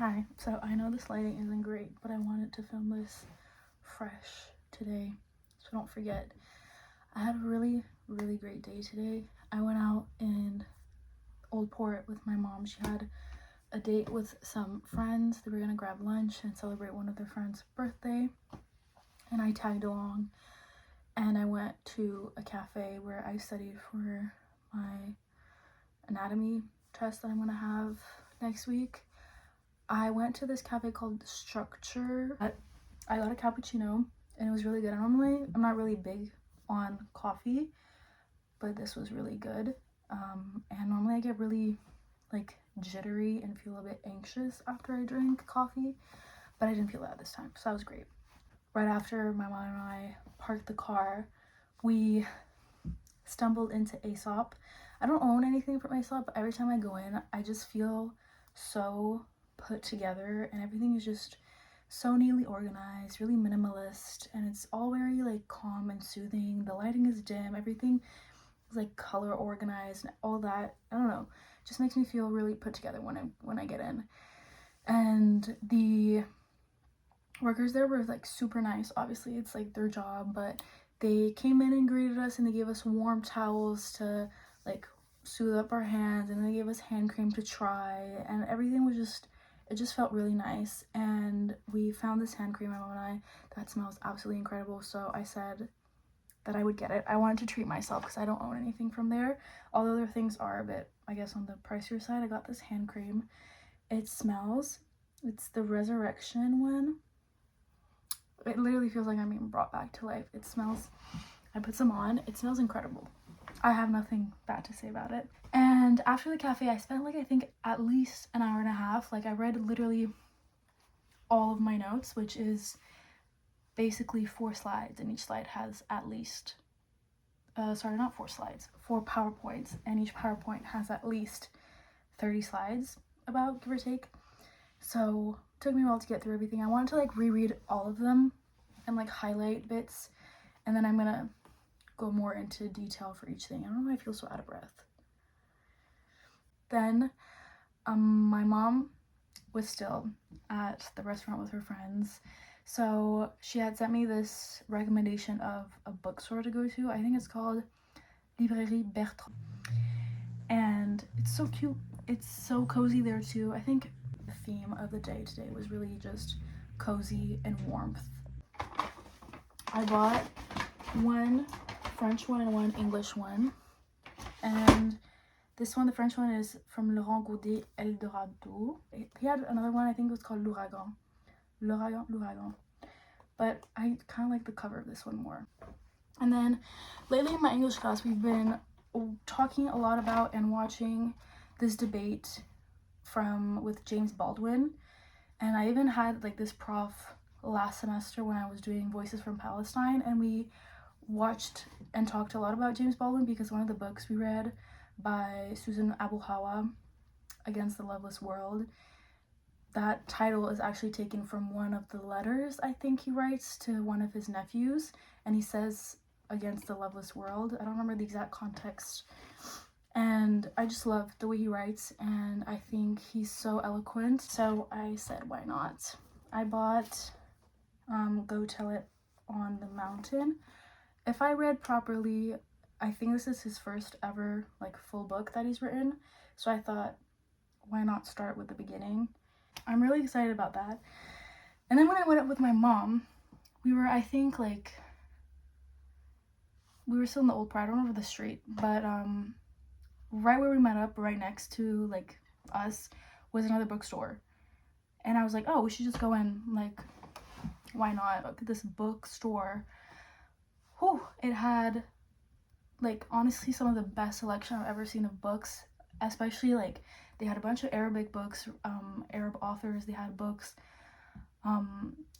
Hi, so I know this lighting isn't great, but I wanted to film this fresh today, so don't forget. I had a really great day today. I went out in Old Port with my mom. She had a date with some friends. They were gonna grab lunch and celebrate one of their friends' birthday, and I tagged along. And I went to a cafe where I studied for my anatomy test that I'm gonna have next week. I went to this cafe called Structure. I got a cappuccino and it was really good. I'm not really big on coffee, but this was really good. And normally I get really like jittery and feel a bit anxious after I drink coffee, but I didn't feel that this time, so that was great. Right after my mom and I parked the car, we stumbled into Aesop. I don't own anything from Aesop, but every time I go in, I just feel so put together and everything is just so neatly organized, really minimalist, and it's all very like calm and soothing. The lighting is dim, everything is like color organized and all that. I don't know, just makes me feel really put together when I get in. And the workers there were like super nice. Obviously it's like their job, but they came in and greeted us and they gave us warm towels to like soothe up our hands, and they gave us hand cream to try, and everything was just, it just felt really nice. And we found this hand cream, my mom and I, that smells absolutely incredible, so I said that I would get it. I wanted to treat myself because I don't own anything from there, although their things are a bit, I guess, on the pricier side. I got this hand cream. It smells, it's the Resurrection one. It literally feels like I'm being brought back to life. It smells, I put some on, it smells incredible. I have nothing bad to say about it. And after the cafe, I spent like, I think at least an hour and a half. Like I read literally all of my notes, which is basically 4 slides, and each slide has at least, sorry, not 4 slides, 4 PowerPoints, and each PowerPoint has at least 30 slides about, give or take. So it took me a while to get through everything. I wanted to like reread all of them and like highlight bits, and then I'm gonna go more into detail for each thing. I don't know why I feel so out of breath. Then my mom was still at the restaurant with her friends, so she had sent me this recommendation of a bookstore to go to. I think it's called Librairie Bertrand, and it's so cute. It's so cozy there too. I think the theme of the day today was really just cozy and warmth. I bought one French one and one English one, and this one, the French one, is from Laurent Godet, El Dorado. He had another one, I think it was called L'Ouragan. But I kind of like the cover of this one more. And then lately in my English class, we've been talking a lot about and watching this debate with James Baldwin. And I even had like this prof last semester when I was doing Voices from Palestine, and we watched and talked a lot about James Baldwin because one of the books we read by Susan Abu Hawa, Against the Loveless World, that title is actually taken from one of the letters I think he writes to one of his nephews, and he says Against the Loveless World. I don't remember the exact context, and I just love the way he writes, and I think he's so eloquent, so I said why not. I bought Go Tell It on the Mountain. If I read properly, I think this is his first ever like full book that he's written, so I thought why not start with the beginning. I'm really excited about that. And then when I went up with my mom, we were, I think like, we were still in the Old Pride, I don't remember the street, but right where we met up, right next to like us, was another bookstore, and I was like, oh, we should just go in, like why not? Look at this bookstore. Whew, it had like honestly some of the best selection I've ever seen of books, especially like they had a bunch of Arabic books, Arab authors. They had books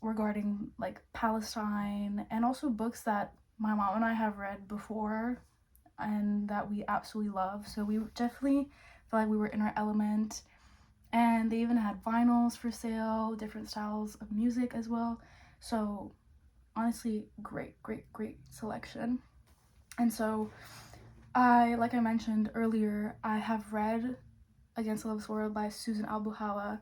regarding like Palestine, and also books that my mom and I have read before and that we absolutely love, so we definitely felt like we were in our element. And they even had vinyls for sale, different styles of music as well, so honestly great selection. And so like I mentioned earlier, I have read Against the Loveless World by Susan Abu Hawa,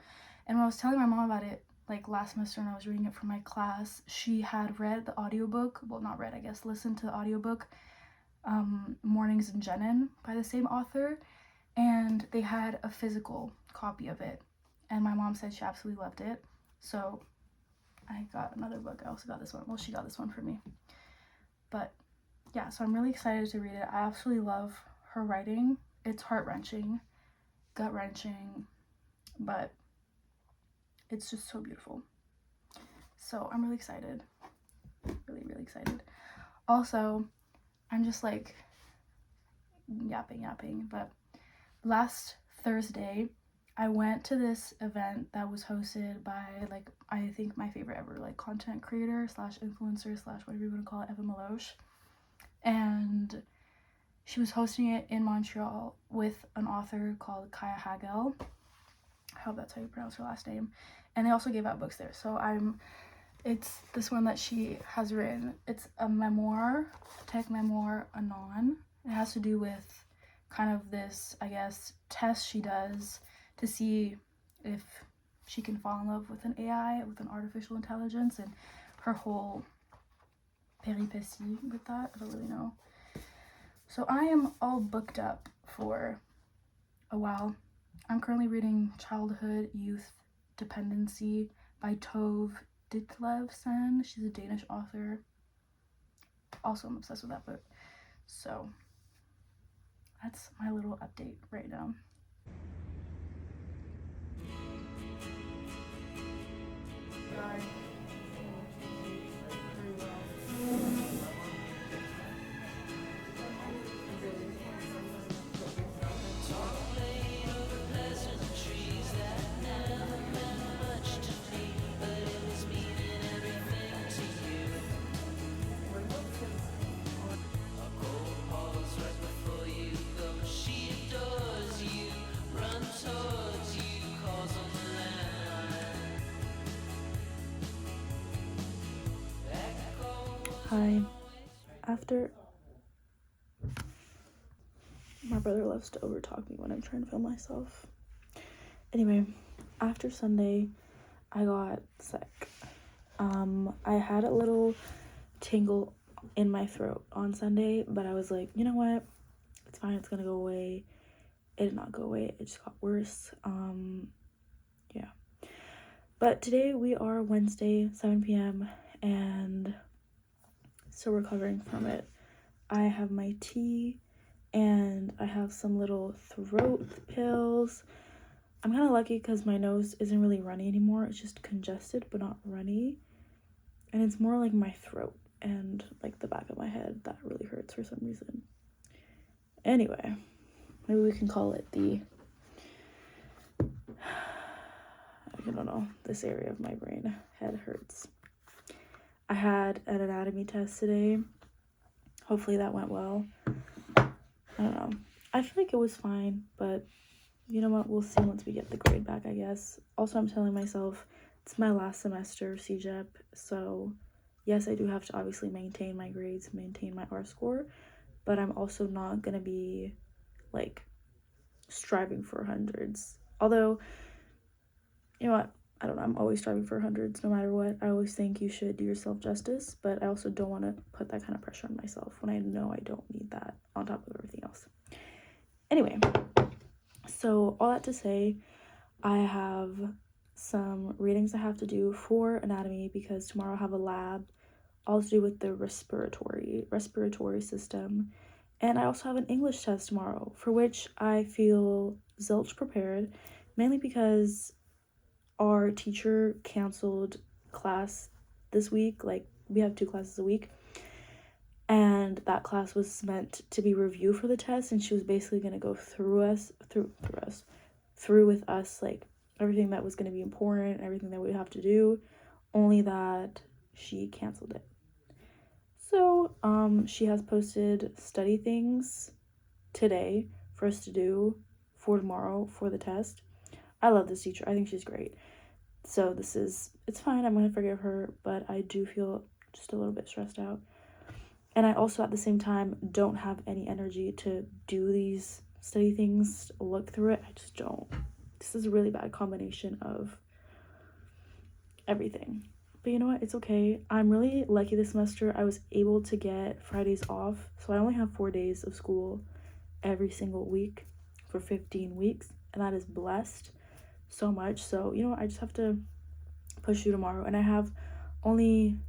And when I was telling my mom about it, like last semester, and I was reading it for my class, she had read the audiobook, well, not read, I guess, listened to the audiobook, Mornings in Jenin by the same author, and they had a physical copy of it, and my mom said she absolutely loved it. So I got another book. I also got this one. Well, she got this one for me. But yeah, so I'm really excited to read it. I absolutely love her writing. It's heart-wrenching, gut-wrenching, but it's just so beautiful. So I'm really excited. Really, really excited. Also, I'm just like yapping, but last Thursday, I went to this event that was hosted by, like, I think my favorite ever, like, content creator slash influencer slash whatever you want to call it, Eva Meloche. And she was hosting it in Montreal with an author called Kaya Hagel. I hope that's how you pronounce her last name. And they also gave out books there. So it's this one that she has written. It's a memoir, tech memoir, Anon. It has to do with kind of this, I guess, test she does to see if she can fall in love with an AI, with an artificial intelligence, and her whole peripety with that. I don't really know. So I am all booked up for a while. I'm currently reading Childhood Youth Dependency by Tove Ditlevsen. She's a Danish author. Also, I'm obsessed with that book. So that's my little update right now. Hi. After my brother loves to overtalk me when I'm trying to film myself. Anyway, after Sunday, I got sick. I had a little tingle in my throat on Sunday, but I was like, you know what? It's fine. It's gonna go away. It did not go away. It just got worse. Yeah. But today we are Wednesday, 7 p.m. and still recovering from it. I have my tea and I have some little throat pills. I'm kind of lucky because my nose isn't really runny anymore. It's just congested but not runny. And it's more like my throat and like the back of my head that really hurts for some reason. Anyway, maybe we can call it I don't know, this area of my brain. Head hurts. I had an anatomy test today. Hopefully that went well. I don't know. I feel like it was fine, but you know what? We'll see once we get the grade back, I guess. Also, I'm telling myself it's my last semester of CEGEP, so yes, I do have to obviously maintain my grades, maintain my R score, but I'm also not gonna be like striving for hundreds. Although, you know what? I don't know, I'm always striving for hundreds no matter what. I always think you should do yourself justice, but I also don't want to put that kind of pressure on myself when I know I don't need that on top of everything else. Anyway, so all that to say, I have some readings I have to do for anatomy because tomorrow I have a lab all to do with the respiratory system. And I also have an English test tomorrow, for which I feel zilch prepared, mainly because our teacher canceled class this week. Like, we have 2 classes a week, and that class was meant to be review for the test, and she was basically going to go through with us, like, everything that was going to be important, everything that we'd have to do, only that she canceled it. So, she has posted study things today for us to do for tomorrow for the test. I love this teacher. I think she's great. So it's fine. I'm going to forgive her, but I do feel just a little bit stressed out. And I also, at the same time, don't have any energy to do these study things, look through it. I just don't. This is a really bad combination of everything. But you know what? It's okay. I'm really lucky this semester. I was able to get Fridays off. So I only have 4 days of school every single week for 15 weeks. And that is blessed so much. So, you know what? I just have to push through tomorrow. And I have only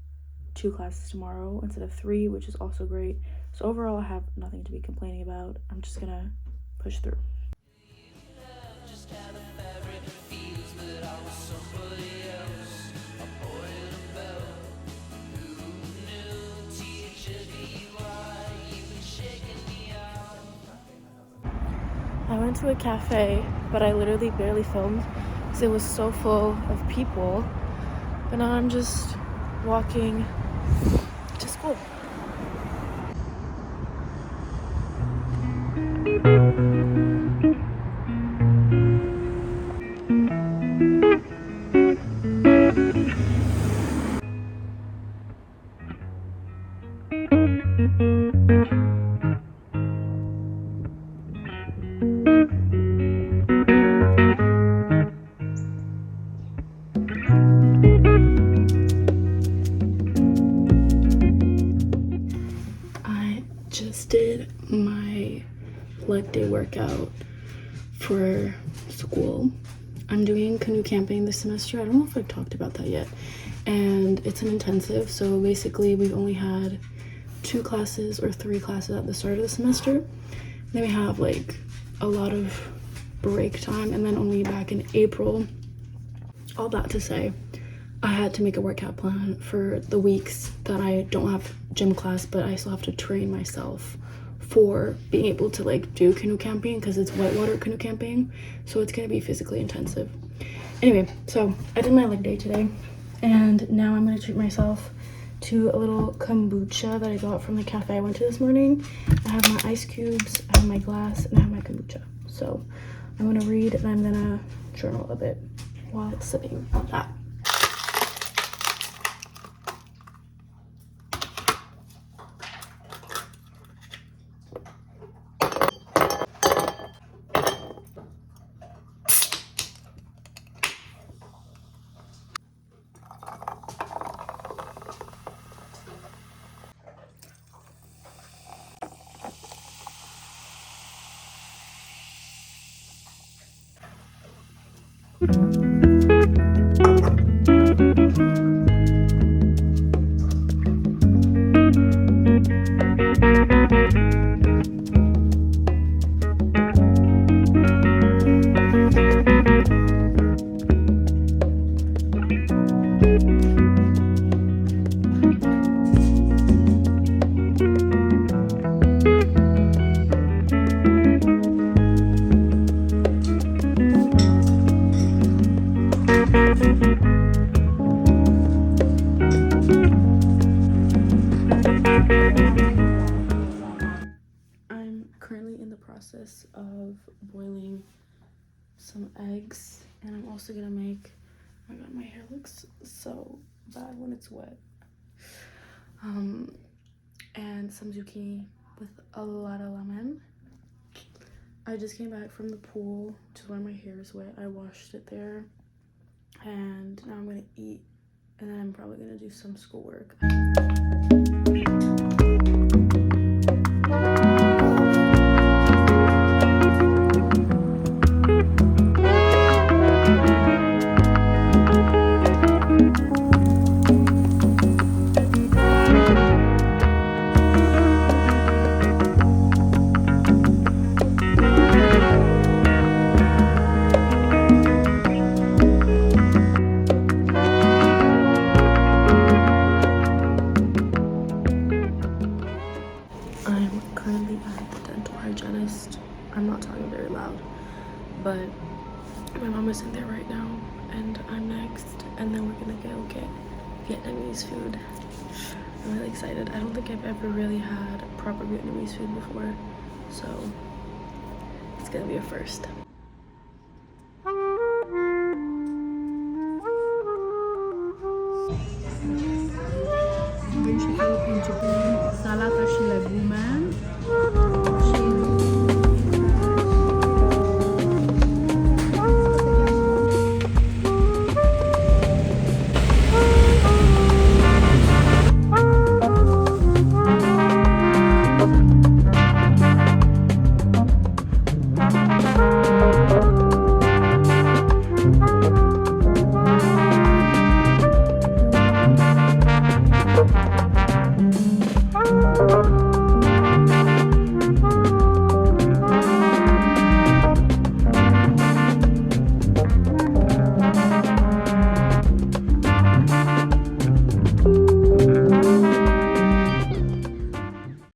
2 classes tomorrow instead of 3, which is also great. So overall, I have nothing to be complaining about. I'm just gonna push through. I went to a cafe, but I literally barely filmed because it was so full of people. But now I'm just walking to school. Did my leg day workout for school. I'm doing canoe camping this semester. I don't know if I've talked about that yet. And it's an intensive, so basically we've only had 2 classes or 3 classes at the start of the semester. Then we have like a lot of break time and then only back in April. All that to say, I had to make a workout plan for the weeks that I don't have gym class, but I still have to train myself for being able to like do canoe camping because it's whitewater canoe camping, so it's gonna be physically intensive. Anyway, so I did my leg day today, and now I'm gonna treat myself to a little kombucha that I got from the cafe I went to this morning. I have my ice cubes, I have my glass, and I have my kombucha. So I'm gonna read and I'm gonna journal a bit while sipping on that. I'm currently in the process of boiling some eggs, and I'm also gonna make, oh my god, my hair looks so bad when it's wet, and some zucchini with a lot of lemon. I just came back from the pool, which is why my hair is wet. I washed it there, and now I'm gonna eat, and then I'm probably gonna do some schoolwork. I'm not talking very loud, but my mom is in there right now, and I'm next, and then we're gonna go get Vietnamese food. I'm really excited. I don't think I've ever really had proper Vietnamese food before, so it's gonna be a first.